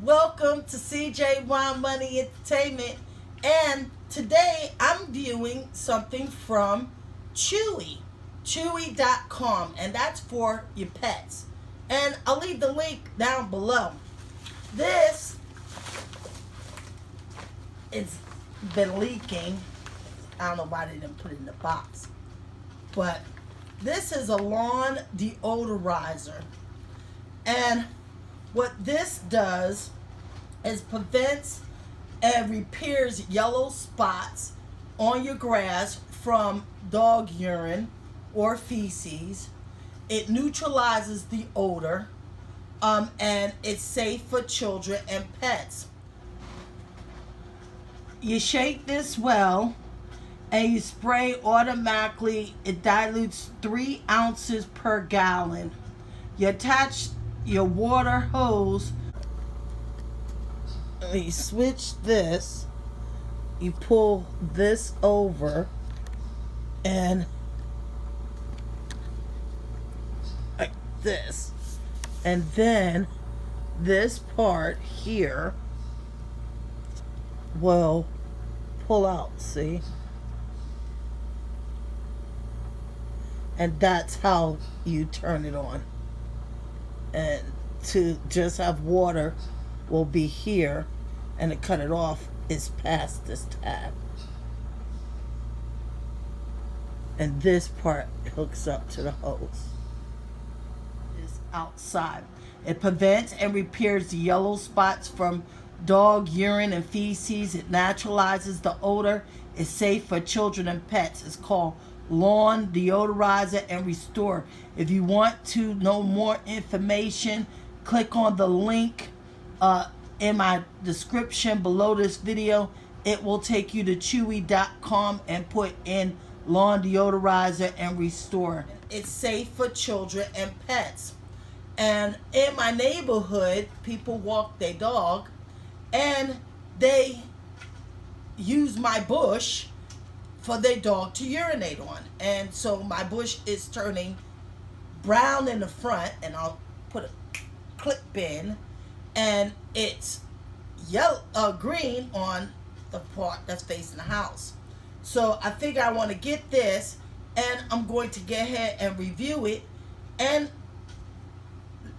Welcome to CJ1 Money Entertainment, and today I'm viewing something from Chewy.com, and that's for your pets. And I'll leave the link down below. This it's been leaking. I don't know why they didn't put it in the box, but this is a lawn deodorizer, and what this does is prevents and repairs yellow spots on your grass from dog urine or feces. It neutralizes the odor, and it's safe for children and pets. You shake this well and you spray automatically. It dilutes 3 ounces per gallon. You attach your water hose. You switch this. You pull this over and like this. And then this part here will pull out, see? And that's how you turn it on. And to just have water will be here, and to cut it off is past this tab. And this part hooks up to the hose. It's outside. It prevents and repairs the yellow spots from dog urine and feces. It naturalizes the odor. It's safe for children and pets. It's called Lawn Deodorizer and Restore. If you want to know more information, click on the link in my description below this video. It will take you to Chewy.com and put in Lawn Deodorizer and Restore. It's safe for children and pets. And in my neighborhood, people walk their dog and they use my bush for their dog to urinate on. And so my bush is turning brown in the front, and I'll put a clip in, and it's green on the part that's facing the house. So I figure I want to get this, and I'm going to get ahead and review it and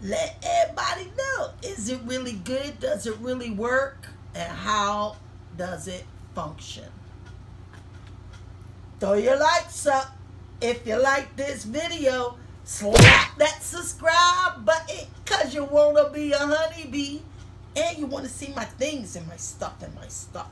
let everybody know, is it really good? Does it really work? And how does it function? Throw your likes up. If you like this video, slap that subscribe button, because you want to be a honeybee and you want to see my things and my stuff and my stuff.